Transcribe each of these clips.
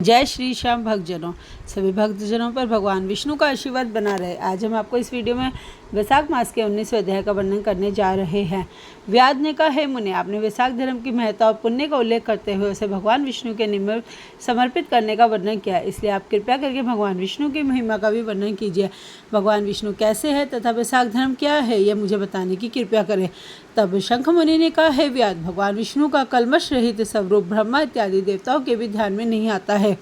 जय श्री श्याम भक्तजनों। सभी भक्तजनों पर भगवान विष्णु का आशीर्वाद बना रहे। आज हम आपको इस वीडियो में वैशाख मास के 19वें अध्याय का वर्णन करने जा रहे हैं। व्याध ने कहा, हे मुने, आपने वैशाख धर्म की महत्ता और पुण्य का उल्लेख करते हुए उसे भगवान विष्णु के निमित्त समर्पित करने का वर्णन किया, इसलिए आप कृपया करके भगवान विष्णु की महिमा का भी वर्णन कीजिए। भगवान विष्णु कैसे है तथा वैशाख धर्म क्या है, यह मुझे बताने की कृपया करें। तब शंख मुनि ने कहा, हे व्याध, भगवान विष्णु का कल्मश रहित स्वरूप ब्रह्मा इत्यादि देवताओं के भी ध्यान में नहीं आता है।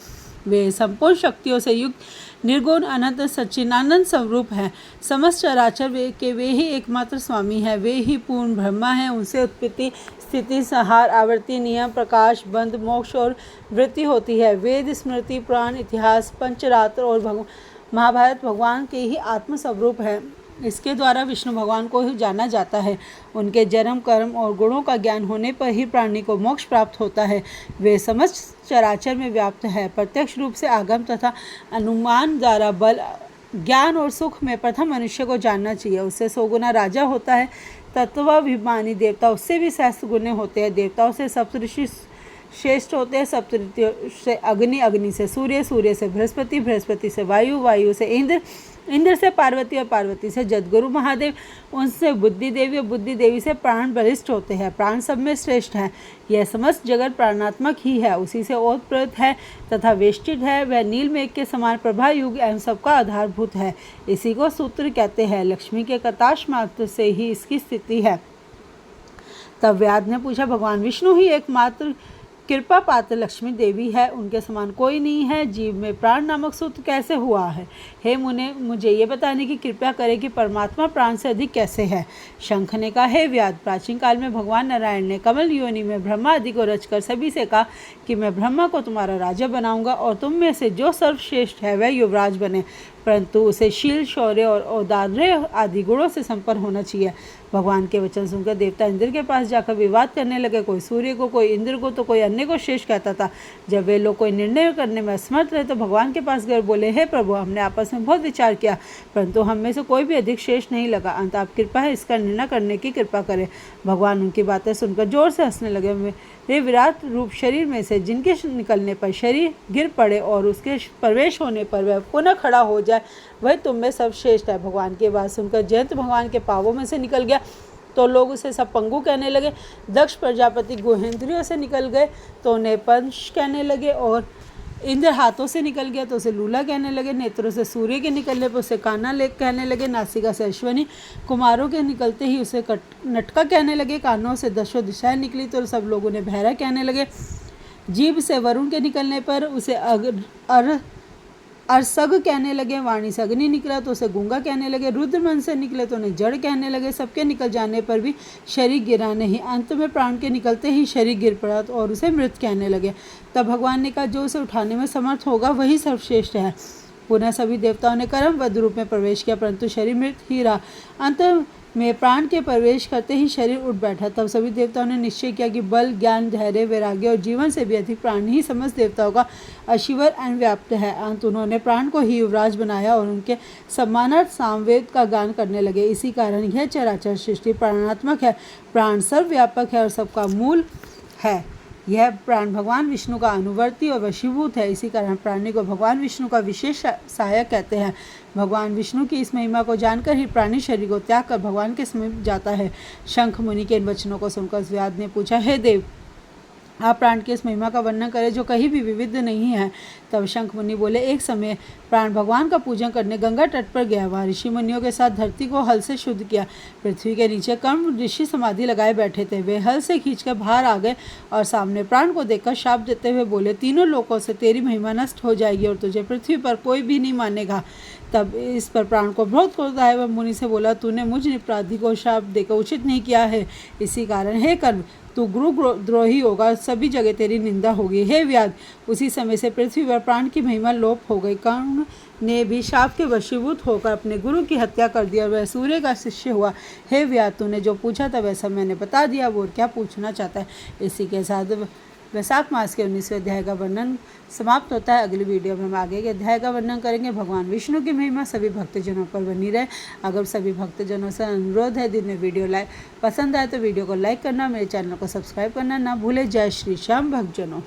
वे संपूर्ण शक्तियों से युक्त निर्गुण अनंत सच्चिदानंद स्वरूप हैं। समस्त चराचर वे ही एकमात्र स्वामी हैं। वे ही पूर्ण ब्रह्मा हैं। उनसे उत्पत्ति, स्थिति, संहार, आवृत्ति, नियम, प्रकाश, बंध, मोक्ष और वृत्ति होती है। वेद, स्मृति, पुराण, इतिहास, पंचरात्र और महाभारत भगवान के ही आत्म स्वरूप है। इसके द्वारा विष्णु भगवान को ही जाना जाता है। उनके जन्म, कर्म और गुणों का ज्ञान होने पर ही प्राणी को मोक्ष प्राप्त होता है। वे समस्त चराचर में व्याप्त है। प्रत्यक्ष रूप से आगम तथा अनुमान द्वारा बल, ज्ञान और सुख में प्रथम मनुष्य को जानना चाहिए। उससे 100 गुना राजा होता है। तत्वाभिमानी देवता उससे भी सहस्त्र गुने होते हैं। देवताओं से सप्तऋषि श्रेष्ठ होते हैं। सप्तऋषि से अग्नि, अग्नि से सूर्य, सूर्य से बृहस्पति, बृहस्पति से वायु, वायु से इंद्र, इंद्र से पार्वती और पार्वती से जगद्गुरु महादेव, उनसे बुद्धि देवी और बुद्धि देवी से प्राण बलिष्ठ होते हैं। प्राण सब में श्रेष्ठ है। यह समस्त जगत प्राणात्मक ही है, उसी से ओतप्रोत है तथा वेष्टित है। वह नील मेघ के समान प्रभा युग एवं सबका आधारभूत है। इसी को सूत्र कहते हैं। लक्ष्मी के कटाक्ष मात्र से ही इसकी स्थिति है। तब व्याध ने पूछा, भगवान विष्णु ही एकमात्र कृपा पात्र लक्ष्मी देवी है, उनके समान कोई नहीं है। जीव में प्राण नामक सूत्र कैसे हुआ है? हे मुने, मुझे ये बताने की कृपा करें कि परमात्मा प्राण से अधिक कैसे है। शंख ने कहा, हे व्याध, प्राचीन काल में भगवान नारायण ने कमल योनि में ब्रह्मा आदि को रचकर सभी से कहा कि मैं ब्रह्मा को तुम्हारा राजा बनाऊंगा और तुम में से जो सर्वश्रेष्ठ है वह युवराज बने, परंतु उसे शील, शौर्य और औदार्य आदि गुणों से संपन्न होना चाहिए। भगवान के वचन सुनकर देवता इंद्र के पास जाकर विवाद करने लगे। कोई सूर्य को, कोई इंद्र को, तो कोई अन्य को श्रेष्ठ कहता था। जब वे लोग कोई निर्णय करने में असमर्थ रहे तो भगवान के पास गए, बोले, हे प्रभु, हमने आपस में बहुत विचार किया, परंतु हम में से कोई भी अधिक श्रेष्ठ नहीं लगा। अंत आप कृपा है, इसका निर्णय करने की कृपा करें। भगवान उनकी बातें सुनकर जोर से हंसने लगे। वे विराट रूप शरीर में से जिनके निकलने पर शरीर गिर पड़े और उसके प्रवेश होने पर वह पुनः खड़ा हो जाए, वह तुम में सर्वश्रेष्ठ है। भगवान की बात सुनकर जयंत भगवान के पावों में से निकल गया तो लोग उसे सब पंगु कहने लगे। दक्ष प्रजापति गुहेंद्रियों से निकल गए तो उन्हें पंच कहने लगे, और इंद्र हाथों से निकल गया तो उसे लूला कहने लगे। नेत्रों से सूर्य के निकलने पर उसे काना लेक कहने लगे। नासिका से अश्वनी कुमारों के निकलते ही उसे नटका कहने लगे। कानों से दशों दिशाएं निकली तो सब लोग उन्हें भैरा कहने लगे। जीभ से वरुण के निकलने पर उसे अरसग कहने लगे। वाणी से अग्नि निकला तो उसे गूंगा कहने लगे। रुद्र मन से निकले तो उन्हें जड़ कहने लगे। सबके निकल जाने पर भी शरीर गिरा नहीं। अंत में प्राण के निकलते ही शरीर गिर पड़ा और उसे मृत कहने लगे। तब भगवान ने कहा, जो उसे उठाने में समर्थ होगा वही सर्वश्रेष्ठ है। पुनः सभी देवताओं ने कर्मवद रूप में प्रवेश किया, परंतु शरीर मृत ही रहा। अंत में प्राण के प्रवेश करते ही शरीर उठ बैठा। तब सभी देवताओं ने निश्चय किया कि बल, ज्ञान, धैर्य, वैराग्य और जीवन से भी अधिक प्राण ही समस्त देवताओं का अशीवर एवं व्याप्त है। अंत उन्होंने प्राण को ही युवराज बनाया और उनके सम्मानार्थ सामवेद का गान करने लगे। इसी कारण यह चराचर सृष्टि प्राणात्मक है। प्राण सर्वव्यापक है और सबका मूल है। यह प्राण भगवान विष्णु का अनुवर्ती और वशीभूत है। इसी कारण प्राणी को भगवान विष्णु का विशेष सहायक कहते हैं। भगवान विष्णु की इस महिमा को जानकर ही प्राणी शरीर को त्याग कर भगवान के समीप जाता है। शंख मुनि के इन वचनों को सुनकर व्याध ने पूछा, हे देव, आप प्राण की इस महिमा का वर्णन करें जो कहीं भी विविध नहीं है। तब शंख मुनि बोले, एक समय प्राण भगवान का पूजन करने गंगा तट पर गया। वहाँ ऋषि मुनियों के साथ धरती को हल से शुद्ध किया। पृथ्वी के नीचे कर्म ऋषि समाधि लगाए बैठे थे। वे हल से खींचकर बाहर आ गए और सामने प्राण को देखकर शाप देते हुए बोले, तीनों लोकों से तेरी महिमा नष्ट हो जाएगी और तुझे पृथ्वी पर कोई भी नहीं मानेगा। तब इस पर प्राण को बहुत क्रोध आया। वह मुनि से बोला, तूने मुझ अपराधी को शाप देकर उचित नहीं किया है। इसी कारण हे कर्म, तू गुरु द्रोही होगा, सभी जगह तेरी निंदा होगी। हे व्याध, उसी समय से पृथ्वी पर प्राण की महिमा लोप हो गई। कर्ण ने भी शाप के वशीभूत होकर अपने गुरु की हत्या कर दी और वह सूर्य का शिष्य हुआ। हे व्याध, तूने जो पूछा था वैसा मैंने बता दिया। वो क्या पूछना चाहता है? इसी के साथ वैशाख मास के 19वें अध्याय का वर्णन समाप्त होता है। अगली वीडियो में हम आगे के अध्याय का वर्णन करेंगे। भगवान विष्णु की महिमा सभी भक्तजनों पर बनी रहे। अगर सभी भक्तजनों से अनुरोध है, दिन में वीडियो पसंद आए तो वीडियो को लाइक करना, मेरे चैनल को सब्सक्राइब करना ना भूले। जय श्री श्याम भक्तजनों।